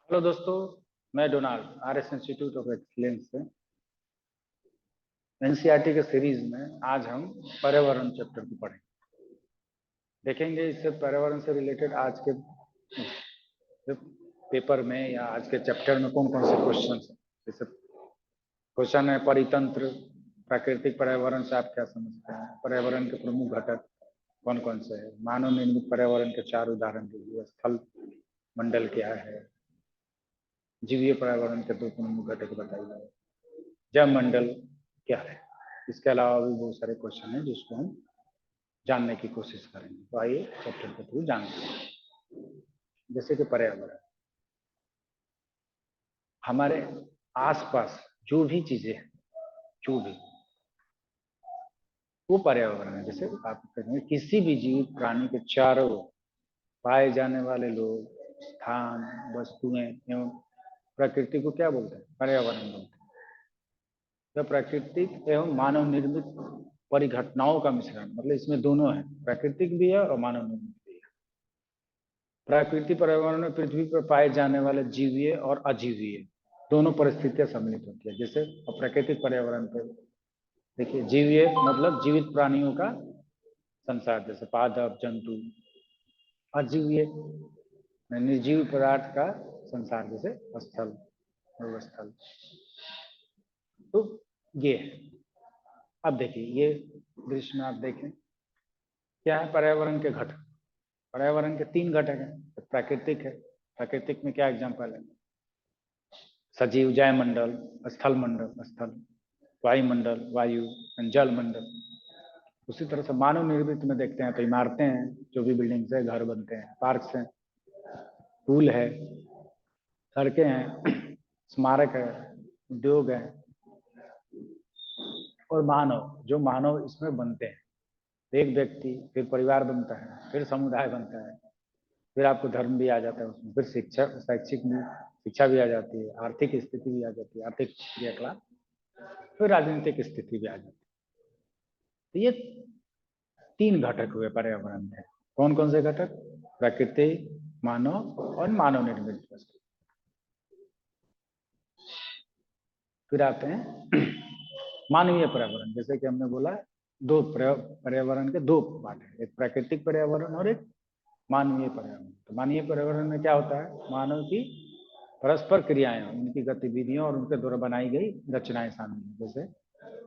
Hello दोस्तों, मैं Donald RS institute of excellence से एनसीईआरटी के सीरीज में आज हम पर्यावरण चैप्टर को पढ़ेंगे। देखेंगे इससे पर्यावरण से रिलेटेड आज के पेपर में या आज के चैप्टर में कौन कौन से क्वेश्चन हैं। जैसे क्वेश्चन है परितंत्र, प्राकृतिक पर्यावरण से आप क्या समझते हैं, पर्यावरण के प्रमुख घटक कौन कौन से हैं, मानव निर्मित पर्यावरण के 4 उदाहरण दीजिए, स्थल मंडल क्या है, जीवीय पर्यावरण के 2 प्रमुख घटक बताइए, जैव मंडल क्या है। इसके अलावा भी बहुत सारे क्वेश्चन हैं जिसको हम जानने की कोशिश करेंगे। तो आइए चैप्टर के थ्रू जानते हैं। जैसे कि पर्यावरण, हमारे आसपास जो भी चीजें हैं, जो भी वो पर्यावरण है। जैसे आप कहेंगे किसी भी जीवित प्राणी के चारों पाए जाने वाले लोग, स्थान, वस्तुएं एवं प्रकृति को क्या बोलते हैं? पर्यावरण बोलते हैं। तो प्राकृतिक एवं मानव निर्मित परिघटनाओं का मिश्रण, मतलब इसमें दोनों है, प्राकृतिक भी है और मानव निर्मित भी है। प्राकृतिक पर्यावरण में पृथ्वी पर पाए जाने वाले जीवीय और अजीवीय दोनों परिस्थितियां सम्मिलित होती है। जैसे प्राकृतिक पर्यावरण पर देखिए, जीवीय मतलब जीवित प्राणियों का संसार, जैसे पादप, जंतु। अजीवीय निर्जीव पदार्थ का संसार, जैसे स्थल और स्थल। तो ये है। अब देखिए, ये दृश्य में आप देखें क्या है पर्यावरण के घटक। पर्यावरण के 3 घटक हैं। तो प्राकृतिक है, प्राकृतिक में क्या एग्जांपल है? सजीव जय मंडल, स्थल मंडल स्थल, वायुमंडल वायु, जल मंडल। उसी तरह से मानव निर्मित में देखते हैं तो इमारतें हैं, जो भी बिल्डिंग्स है, घर बनते हैं, पार्क्स हैं, पुल है, सड़कें हैं, स्मारक है, उद्योग है, और मानव, जो मानव इसमें बनते हैं। एक व्यक्ति, फिर परिवार बनता है, फिर समुदाय बनता है, फिर आपको धर्म भी आ जाता है उसमें, फिर शिक्षा, शैक्षिक भी शिक्षा भी आ जाती है, आर्थिक स्थिति भी आ जाती है, आर्थिक क्रियाकलाप, फिर राजनीतिक स्थिति भी आ जाती है। तो ये 3 घटक हुए पर्यावरण में। कौन कौन से घटक? प्राकृतिक, मानव और मानव निर्मित वस्तु। फिर आते हैं मानवीय पर्यावरण। जैसे कि हमने बोला, दो पर्यावरण के 2 पार्ट है, एक प्राकृतिक पर्यावरण और एक मानवीय पर्यावरण। तो मानवीय पर्यावरण में क्या होता है? मानव की परस्पर क्रियाएं, उनकी गतिविधियों और उनके द्वारा बनाई गई रचनाएं शामिल हैं। जैसे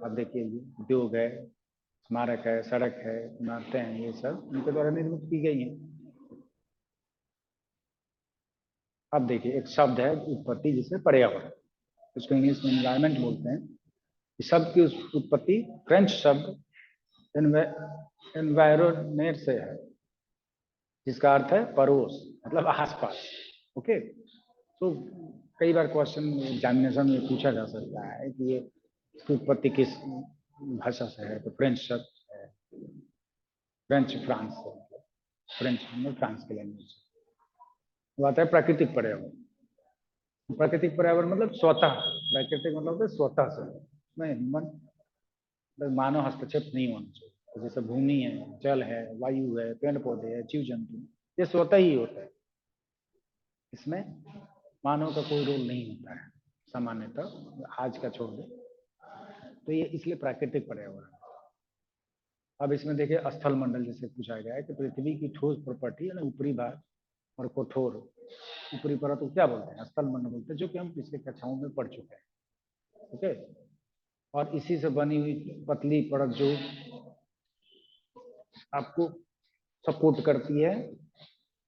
अब देखिए, उद्योग है, स्मारक है, सड़क है, इमारतें हैं, ये सब उनके द्वारा निर्मित की गई हैं। अब देखिए, एक शब्द है उत्पत्ति, जिसे पर्यावरण, उसको इंग्लिश में एनवायरमेंट बोलते हैं। इस शब्द की उत्पत्ति फ्रेंच शब्द एनवायरोनेट से है, जिसका अर्थ है पड़ोस, मतलब आसपास। ओके, तो कई बार क्वेश्चन एग्जामिनेशन में पूछा जा सकता है कि ये इसकी उत्पत्ति किस भाषा से है। तो फ्रेंच शब्द है, फ्रेंच फ्रांस से, फ्रेंच में फ्रांस के लैंग्वेज। वो आता है प्राकृतिक पर्यावरण। प्राकृतिक पर्यावरण मतलब स्वतः, प्राकृतिक मतलब स्वतः से, नहीं मानव हस्तक्षेप नहीं होना चाहिए। तो जैसे भूमि है, जल है, वायु है, पेड़ पौधे है, जीव जंतु, ये स्वतः ही होता है। इसमें मानव का कोई रोल नहीं होता है सामान्यतः, आज का छोड़ दे। तो ये इसलिए प्राकृतिक पर्यावरण। अब इसमें देखिए, स्थल मंडल जैसे पूछा गया है कि पृथ्वी की ठोस प्रॉपर्टी यानी ऊपरी भाग और कठोर ऊपरी परत को क्या बोलते हैं? स्थल मंडल बोलते हैं, जो कि हम पिछले कक्षाओं में पढ़ चुके हैं। ओके, और इसी से बनी हुई पतली परत जो आपको सपोर्ट करती है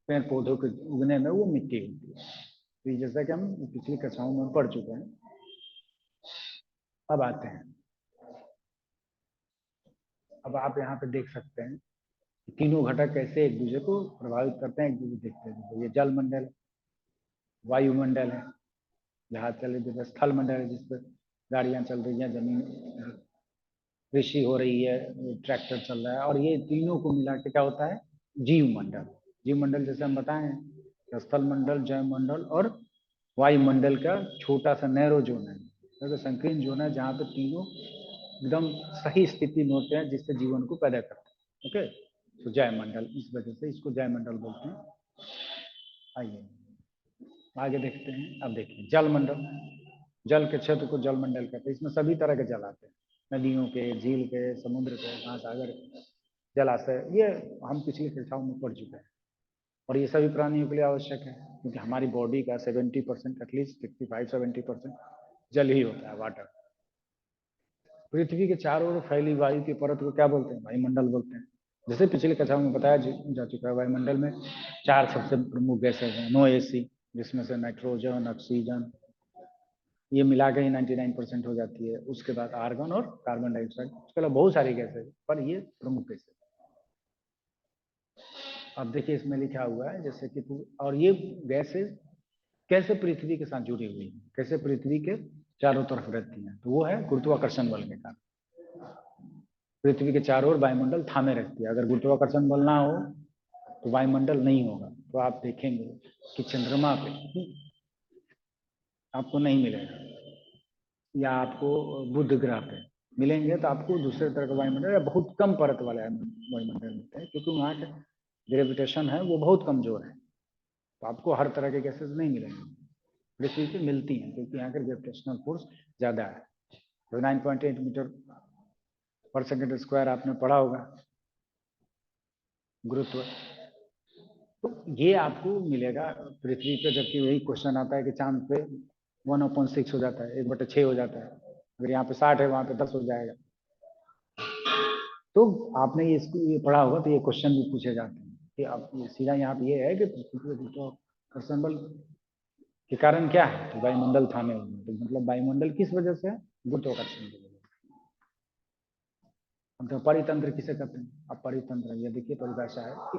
पेड़ पौधों के उगने में, वो मिट्टी होती है। तो जैसा कि हम पिछली कक्षाओं में पढ़ चुके हैं। अब आते हैं, अब आप यहाँ पे देख सकते हैं तीनों घटक कैसे एक दूसरे को प्रभावित करते हैं, एक दूसरे देखते हैं। ये जल मंडल, वायुमंडल है, जहाज चल रही है, स्थल मंडल है, जिस पर गाड़ियां चल रही हैं, जमीन कृषि हो रही है, ट्रैक्टर चल रहा है, और ये तीनों को मिला के क्या होता है? जीव मंडल। जीव मंडल जैसे हम बताएं, स्थल मंडल, जैव मंडल और वायुमंडल का छोटा सा नैरो जोन है, तो संकीर्ण जोन है, जहाँ पे तीनों एकदम सही स्थिति में होते हैं, जिससे जीवन को पैदा करते हैं। ओके, तो जय मंडल, इस वजह से इसको जय मंडल बोलते हैं। आइए, आगे देखते हैं। अब देखिए जल मंडल, जल के क्षेत्र को जल मंडल कहते हैं। इसमें सभी तरह के जल आते हैं, नदियों के, झील के, समुद्र के, महासागर के, जलाशय। ये हम पिछली कक्षाओं में पढ़ चुके हैं और ये सभी प्राणियों के लिए आवश्यक है, क्योंकि हमारी बॉडी का 70% एटलीस्ट 65-70% जल ही होता है, वाटर। पृथ्वी के चारों ओर फैली वायु की परत को क्या बोलते हैं? वायुमंडल बोलते हैं। जैसे पिछले कक्षा में बताया जा चुका है, वायुमंडल में 4 सबसे प्रमुख गैसें हैं। नो एसी, जिसमें से नाइट्रोजन, ऑक्सीजन, ये मिला के ही 99% हो जाती है। उसके बाद आर्गन और कार्बन डाइऑक्साइड, उसके अलावा बहुत सारी गैसें, पर ये प्रमुख गैसें। अब देखिए इसमें लिखा हुआ है जैसे कि, और ये गैसें कैसे पृथ्वी के साथ जुड़ी हुई है, कैसे पृथ्वी के चारों तरफ रहती हैं? तो वो है गुरुत्वाकर्षण बल के कारण। पृथ्वी के चारों ओर वायुमंडल थामे रहती है। अगर गुरुत्वाकर्षण बल ना हो तो वायुमंडल नहीं होगा। तो आप देखेंगे कि चंद्रमा पे आपको नहीं मिलेगा, या आपको बुध ग्रह पे मिलेंगे तो आपको दूसरे तरह का वायुमंडल या बहुत कम परत वाले वायुमंडल मिलते हैं, क्योंकि वहाँ का ग्रेविटेशन है वो बहुत कमजोर है। तो आपको हर तरह के गैसेज नहीं मिलेंगे, पृथ्वी पे मिलती हैं, क्योंकि यहाँ का ग्रेविटेशनल फोर्स ज़्यादा है। तो 9.8 मीटर पर सेकेंड स्क्वायर आपने पढ़ा होगा गुरुत्व। तो ये आपको मिलेगा पृथ्वी पे, जबकि वही क्वेश्चन आता है कि चांद पे 1/6 हो जाता है, 1/6 हो जाता है। अगर यहाँ पे 60 है, वहां पे 10 हो जाएगा। तो आपने ये पढ़ा होगा, तो ये क्वेश्चन भी पूछे जाते हैं कि अब सीधा यहाँ पे ये है कि गुरुत्वाकर्षण बल के कारण क्या है, तो वायुमंडल थामे हुए। तो मतलब वायुमंडल किस वजह से है? गुरुत्वाकर्षण की वजह से। हम तो परितंत्र किसे कहते हैं? अब परितंत्र, ये देखिए परिभाषा है कि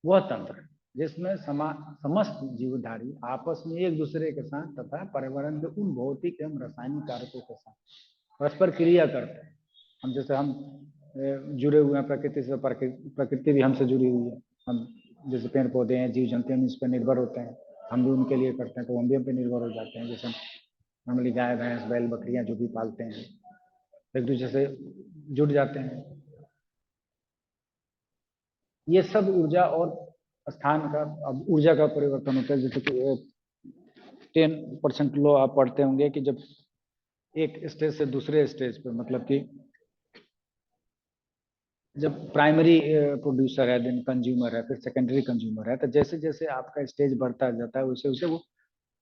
वह तंत्र जिसमें समस्त जीवधारी आपस में एक दूसरे के साथ तथा पर्यावरण के उन भौतिक एवं रासायनिक कारकों के साथ परस्पर क्रिया करते हैं। हम जैसे हम जुड़े हुए हैं प्रकृति से, प्रकृति भी हमसे जुड़ी हुई है। हम जैसे पेड़ पौधे हैं, जीव जंतु हम इस पर निर्भर होते हैं, हम भी उनके लिए करते हैं, तो हम भी हम पे निर्भर हो जाते हैं। जैसे नॉर्मली गाय भैंस बैल बकरियां जो भी पालते हैं, एक दूसरे से जुड़ जाते हैं। ये सब ऊर्जा और स्थान का, अब ऊर्जा का परिवर्तन होता है। जैसे कि 10% लो आप पढ़ते होंगे कि जब एक स्टेज से दूसरे स्टेज पे, मतलब कि जब प्राइमरी प्रोड्यूसर है, देन कंज्यूमर है, फिर सेकेंडरी कंज्यूमर है, तो जैसे जैसे आपका स्टेज बढ़ता जाता है वैसे वैसे वो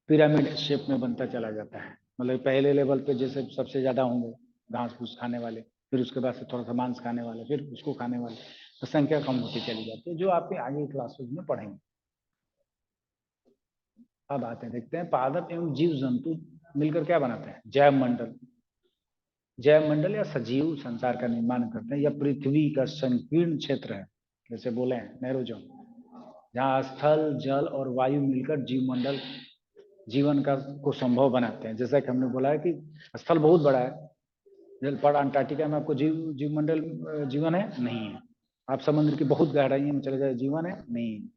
पिरामिड शेप में बनता चला जाता है। मतलब पहले लेवल पे जैसे सबसे ज्यादा होंगे घास फूस खाने वाले, फिर उसके बाद से थोड़ा सा मांस खाने वाले, फिर उसको खाने वाले, तो संख्या कम होती चली जाती है, जो आपके आगे क्लासेस में पढ़ेंगे। अब आते हैं, देखते हैं पादप एवं जीव जंतु मिलकर क्या बनाते हैं? जैव मंडल। जैव मंडल या सजीव संसार का निर्माण करते हैं। यह पृथ्वी का संकीर्ण क्षेत्र है, जैसे बोले हैं नेरोजोन, जहाँ स्थल जल और वायु मिलकर जीव मंडल जीवन का को संभव बनाते हैं। जैसा कि हमने बोला है कि स्थल बहुत बड़ा है, जल पर अंटार्कटिका में आपको जीव मंडल जीवन है नहीं है। आप समुद्र की बहुत गहराइयों में चले जाए, जीवन है नहीं है।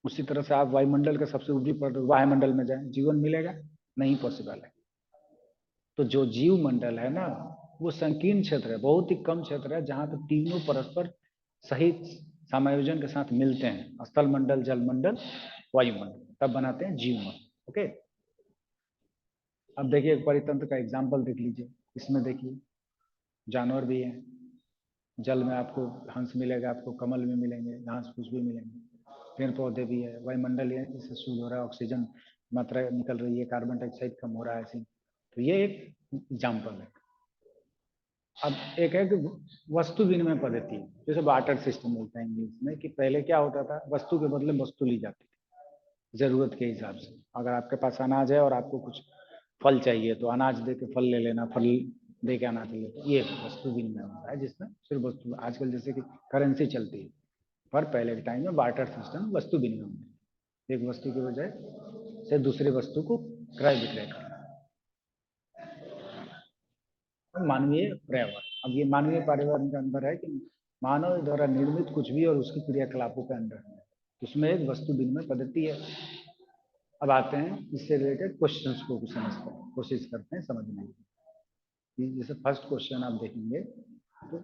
उसी तरह से आप वायुमंडल के सबसे ऊपरी पर वायुमंडल में जाए, जीवन मिलेगा नहीं, पॉसिबल है। तो जो जीव मंडल है ना, वो संकीर्ण क्षेत्र है, बहुत ही कम क्षेत्र है, जहां पर तीनों परस्पर सही समायोजन के साथ मिलते हैं, स्थल मंडल, जल मंडल, वायुमंडल, तब बनाते हैं जीव मंडल। ओके। अब देखिए एक परितंत्र का एग्जाम्पल देख लीजिए। इसमें देखिए जानवर भी हैं, जल में आपको हंस मिलेगा, आपको कमल भी मिलेंगे, घास फूस भी मिलेंगे, पेड़ पौधे भी है, वायुमंडल है, इससे शुद्ध हो रहा है, ऑक्सीजन मात्रा निकल रही है, कार्बन डाइऑक्साइड कम हो रहा है ऐसे। तो ये एक एग्जाम्पल है। अब एक है कि वस्तु विनिमय पद्धति, जैसे बार्टर सिस्टम बोलते हैं इंग्लिश में, कि पहले क्या होता था, वस्तु के बदले वस्तु ली जाती थी जरूरत के हिसाब से। अगर आपके पास अनाज है और आपको कुछ फल चाहिए तो अनाज दे के फल ले लेना, फल दे के अनाज ले लेना, ये वस्तु विनिमय होता है, जिसमें सिर्फ वस्तु, आजकल जैसे कि करेंसी चलती है, पर पहले के टाइम में बार्टर सिस्टम वस्तु विनिमय होता है। एक वस्तु की बजाय से दूसरी वस्तु को क्रय विक्रय करना। मानवीय पर्यावरण, अब ये मानवीय पर्यावरण के अंदर है कि मानव द्वारा निर्मित कुछ भी और उसकी क्रियाकलापों के अंदर है, उसमें एक वस्तु विनिमय पद्धति है। अब आते हैं इससे रिलेटेड क्वेश्चंस को समझते हैं, कोशिश करते हैं समझने की। जैसे फर्स्ट क्वेश्चन आप देखेंगे तो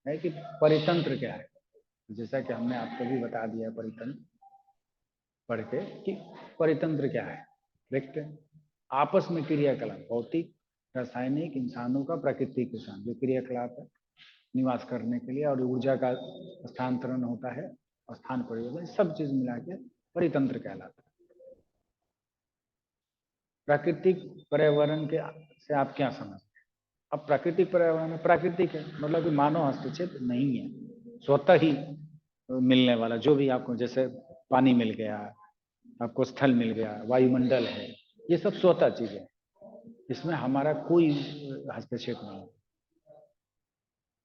है कि परितंत्र क्या है। जैसा कि हमने आपको भी बता दिया, परितंत्र पढ़ के कि परितंत्र क्या है, देखते हैं। आपस में क्रियाकलाप, भौतिक, रासायनिक, इंसानों का प्रकृति के साथ जो क्रियाकलाप है निवास करने के लिए, और ऊर्जा का स्थानांतरण होता है, स्थान परिवर्तन, सब चीज मिला के परितंत्र कहलाता है। प्राकृतिक पर्यावरण के से आप क्या समझते हैं? अब प्राकृतिक पर्यावरण में प्राकृतिक है मतलब कि मानव हस्तक्षेप नहीं है, स्वतः ही मिलने वाला जो भी आपको, जैसे पानी मिल गया आपको, स्थल मिल गया, वायुमंडल है, ये सब स्वतः चीजें, इसमें हमारा कोई हस्तक्षेप नहीं है।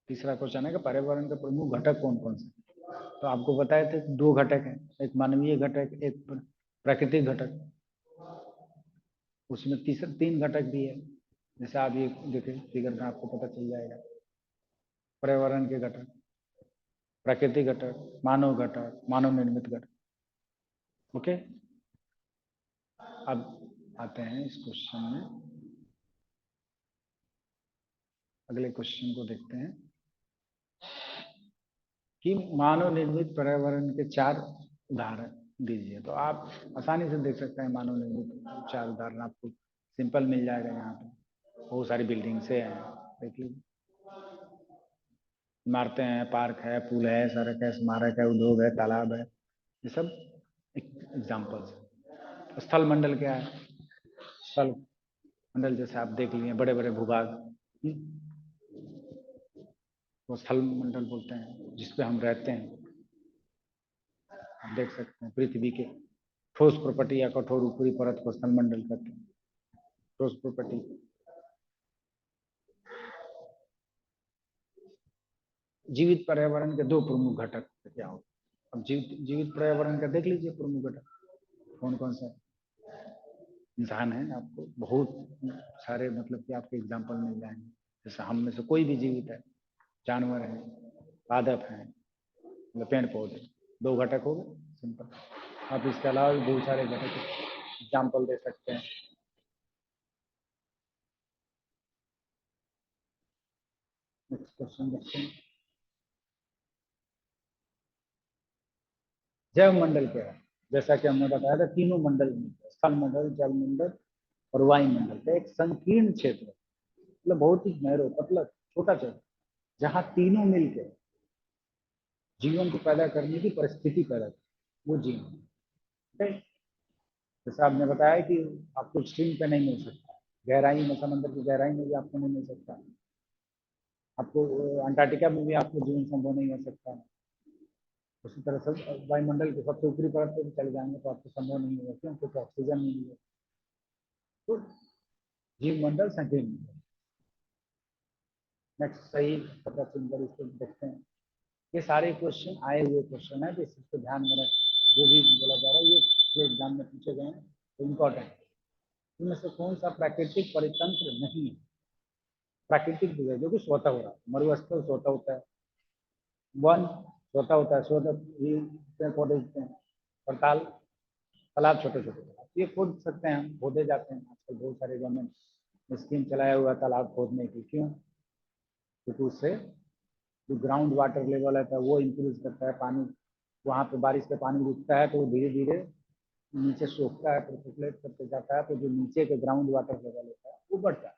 तीसरा क्वेश्चन है कि पर्यावरण के प्रमुख घटक कौन कौन से? तो आपको बताए थे 2 घटक हैं, एक मानवीय घटक, एक प्राकृतिक घटक। उसमें 3 घटक भी है, जैसे आप ये देखें फिगर में आपको पता चल जाएगा। पर्यावरण के घटक, प्राकृतिक घटक, मानव घटक, मानव निर्मित घटक। ओके, अब आते हैं इस क्वेश्चन में, अगले क्वेश्चन को देखते हैं कि मानव निर्मित पर्यावरण के 4 उदाहरण दीजिए। तो आप आसानी से देख सकते हैं मानव निर्मित 4 उदाहरण आपको सिंपल मिल जाएगा। यहाँ पे बहुत सारी बिल्डिंग से हैं, देखिए इमारतें हैं, पार्क है, पुल है, सड़क है, स्मारक है, उद्योग है, तालाब है, ये सब एग्जाम्पल्स है। स्थल मंडल क्या है? स्थल मंडल जैसे आप देख लिए बड़े बड़े भूभाग, वो स्थल मंडल बोलते हैं, जिसपे हम रहते हैं। आप देख सकते हैं पृथ्वी के ठोस प्रॉपर्टी या कठोर ऊपरी परत को स्थल मंडल कहते हैं। ठोस प्रॉपर्टी, जीवित पर्यावरण के 2 प्रमुख घटक क्या हो? अब जीवित पर्यावरण का देख लीजिए प्रमुख घटक कौन कौन सा है। इंसान है, आपको बहुत सारे मतलब कि आपके एग्जाम्पल मिल जाएंगे। जैसे हम में से कोई भी जीवित है, जानवर है, पादप है, मतलब पेड़ पौधे, 2 घटक हो गए सिंपल। आप इसके अलावा भी बहुत सारे घटक एग्जाम्पल दे सकते हैं। नेक्स्ट क्वेश्चन देखते हैं, जैव मंडल क्या है? जैसा कि हमने बताया था, तीनों मंडल स्थल मंडल, जल मंडल और वायुमंडल का एक संकीर्ण क्षेत्र, मतलब बहुत ही नैरो, मतलब छोटा क्षेत्र, जहाँ तीनों मिलकर जीवन को पैदा करने की परिस्थिति पैदा कर, वो जीवन। ठीक है, जैसे आपने बताया कि आपको स्ट्रीम पे नहीं मिल सकता, गहराई में, समंदर की गहराई में भी आपको नहीं मिल सकता, आपको अंटार्कटिका में भी आपको जीवन संभव नहीं हो सकता। उसी तरह से वायुमंडल के सबसे ऊपरी परत पे भी चले जाएंगे तो आपको संभव नहीं होगा, क्यों? क्योंकि ऑक्सीजन नहीं मिलेगा। तो जीव मंडल संकीर्ण। नेक्स्ट सही पता सुनकर इसको देखते हैं। ये सारे क्वेश्चन आए हुए क्वेश्चन है, तो इसको ध्यान में रखें। जो भी बोला जा रहा है ये एग्जाम में पूछे गए हैं, तो इम्पोर्टेंट है। इनमें से कौन सा प्राकृतिक परितंत्र नहीं है? प्राकृतिक जो है, जो कि स्वतः हो रहा है, मरुस्थल स्वतः होता है, वन स्वतः होता है, स्वतः ही पेड़ पौधे उगते हैं, और तालाब छोटे छोटे तालाब ये खोद सकते हैं, हम खोदे जाते हैं आजकल, बहुत सारे गवर्नमेंट स्कीम चलाया हुआ तालाब खोदने की। क्यों? क्योंकि उससे जो ग्राउंड वाटर लेवल है वो इंक्रीज करता है, पानी वहाँ पे बारिश का पानी रुकता है तो वो धीरे धीरे नीचे सोखता है, सर्कुलेट करते जाता है, तो जो नीचे के ग्राउंड वाटर लेवल होता है वो बढ़ता है।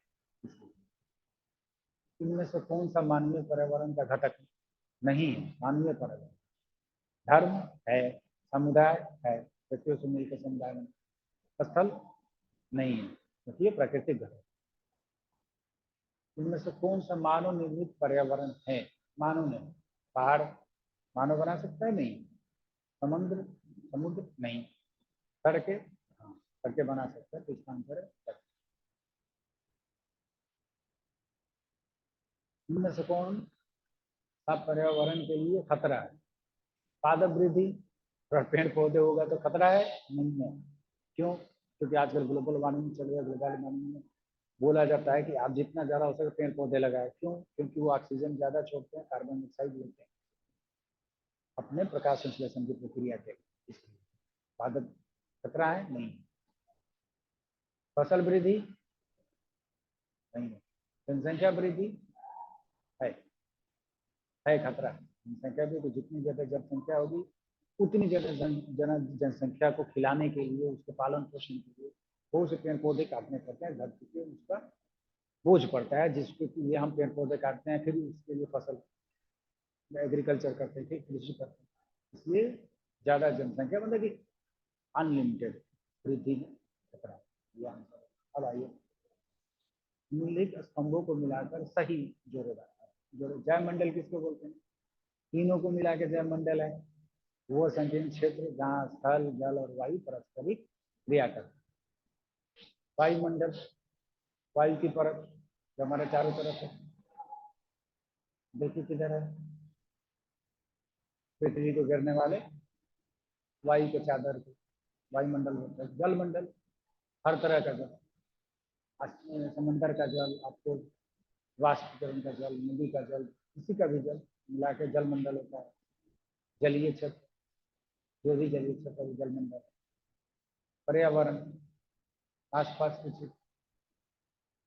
इनमें से कौन सा मानवीय पर्यावरण का घटक नहीं है? मानवीय पर्यावरण, धर्म है, समुदाय है, व्यक्तियों से मिलकर समुदाय में, स्थल नहीं है, क्योंकि ये प्राकृतिक घटक। इनमें से कौन सा मानव निर्मित पर्यावरण है? मानव ने, पहाड़ मानव बना सकता है? नहीं। समुद्र, समुद्र नहीं। सड़कें, हाँ सड़कें बना सकता है, तो इसका आंसर है सड़क। इनमें से कौन सा पर्यावरण के लिए खतरा है? पादप वृद्धि, अगर पेड़ पौधे होगा तो खतरा है? नहीं है। क्यों? क्योंकि आजकल ग्लोबल वार्मिंग चल रही है, ग्लोबल वार्मिंग में बोला जाता है कि आप जितना ज्यादा हो सके पेड़ पौधे लगाए। क्यों? क्योंकि वो ऑक्सीजन ज्यादा छोड़ते हैं, कार्बन डाइऑक्साइड लेते हैं अपने प्रकाश संश्लेषण की प्रक्रिया के, इसलिए पादप खतरा है? नहीं। फसल वृद्धि नहीं है। जनसंख्या वृद्धि है, है खतरा। जनसंख्या भी, तो जितनी ज्यादा जनसंख्या होगी उतनी जनसंख्या को खिलाने के लिए, उसके पालन पोषण के लिए बहुत से पेड़ पौधे काटने पड़ते हैं, धरती पे उसका बोझ पड़ता है, जिसके लिए हम पेड़ पौधे काटते हैं, फिर उसके लिए फसल एग्रीकल्चर करते थे, कृषि करते हैं। इसलिए ज़्यादा जनसंख्या मतलब कि अनलिमिटेड वृद्धि में खतरा। यह आंसर। अब आइए, निम्नलिखित स्तंभों को मिलाकर सही जोड़ेदार जोड़े। जयमंडल किसको बोलते हैं? तीनों को मिला के जयमंडल है। वो संकीर्ण क्षेत्र जहाँ स्थल, जल और वायु परस्परिक क्रिया करते हैं। वायुमंडल, वायु की परत जो हमारे चारों तरफ है। देखिए किधर है? पृथ्वी को घेरने वाले वायु के चादर को वायुमंडल होता है। जलमंडल, हर तरह का जल, समंदर का जल, आपको वाष्पीकरण का जल, नदी का जल, किसी का भी जल मिला के जलमंडल होता है। जलीय क्षेत्र, जो भी जलीय क्षेत्र है जलमंडल। पर्यावरण, आसपास के क्षेत्र,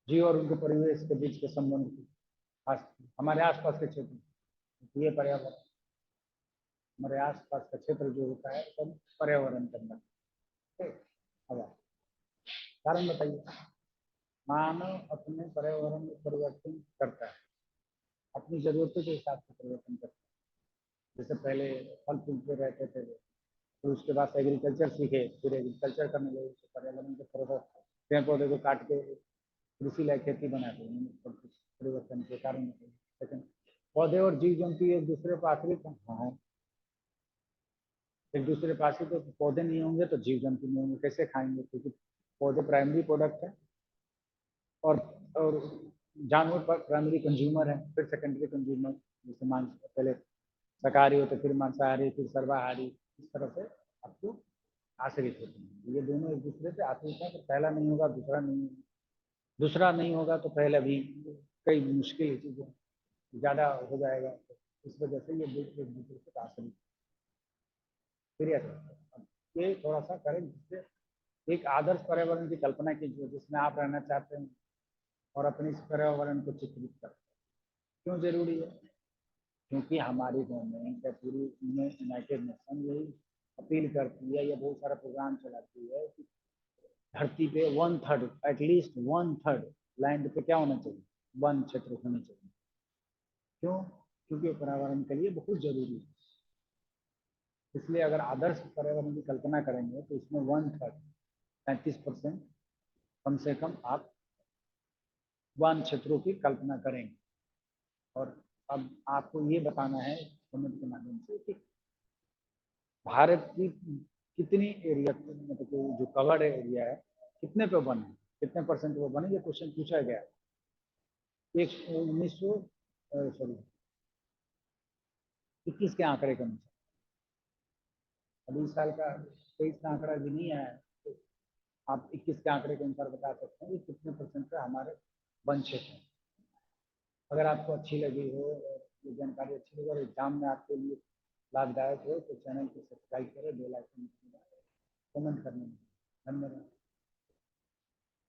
जीव और उनके परिवेश के बीच के संबंध की, हमारे आसपास के क्षेत्र, ये पर्यावरण। हमारे आसपास का क्षेत्र जो होता है सब पर्यावरण के अंदर। अब कारण बताइए। मानव अपने पर्यावरण में परिवर्तन करता है, अपनी जरूरतों के हिसाब से परिवर्तन करता है। जैसे पहले फल फूल पे रहते थे, फिर उसके बाद एग्रीकल्चर सीखे, फिर एग्रीकल्चर करने लगे, तो पर्यावरण के पेड़ पौधे को काट के कृषि लायक खेती बनाते हैं। परिवर्तन के कारण। लेकिन पौधे और जीव जंतु एक दूसरे पर आश्रित हैं। एक दूसरे पर आश्रित, तो पौधे नहीं होंगे तो जीव जंतु नहीं होंगे, कैसे खाएंगे? क्योंकि पौधे प्राइमरी प्रोडक्ट है और जानवर प्राइमरी कंज्यूमर है, फिर सेकेंडरी कंज्यूमर। जैसे मांस, पहले शाकाहारी होते, फिर मांसाहारी, फिर सर्वाहारी, इस तरह से आपको आश्रित होते हैं। ये दोनों एक दूसरे से आश्रित हैं, तो पहला नहीं होगा दूसरा नहीं होगा, दूसरा नहीं होगा तो पहले भी कई मुश्किल चीज़ें ज़्यादा हो जाएगा। तो इस वजह से ये एक दूसरे से आश्रित। फिर ये थोड़ा सा करें जिससे एक आदर्श पर्यावरण की कल्पना कीजिए जिसमें आप रहना चाहते हैं और अपने इस पर्यावरण को चित्रित करते हैं। क्यों जरूरी है? क्योंकि हमारी गवर्नमेंट या पूरी यूनाइटेड नेशन यही अपील करती है, या बहुत सारा प्रोग्राम चलाती है कि धरती पे 1/3, एटलीस्ट 1/3 लैंड पे क्या होना चाहिए? वन क्षेत्र होना चाहिए। क्यों? क्योंकि पर्यावरण के लिए बहुत जरूरी है। इसलिए अगर आदर्श पर्यावरण की कल्पना करेंगे तो इसमें 1/3, 35% कम से कम आप वन क्षेत्रों की कल्पना करेंगे। और अब आपको ये बताना है कमेंट के माध्यम से कि भारत की कितनी एरिया, मतलब जो कवर्ड एरिया है कितने पे बने, कितने परसेंट पे बने, ये क्वेश्चन पूछा गया। एक 21 के आंकड़े के अनुसार, अभी इस साल का 23 का आंकड़ा भी नहीं आया है, तो आप 21 के आंकड़े के अनुसार बता सकते हैं कि कितने परसेंट पे हमारे वन क्षेत्र हैं। अगर आपको अच्छी लगी हो और ये जानकारी अच्छी लगी और एग्जाम में आपके लिए लाभदायक हो तो चैनल को सब्सक्राइब करें, बेल आइकन कमेंट करने में। धन्यवाद।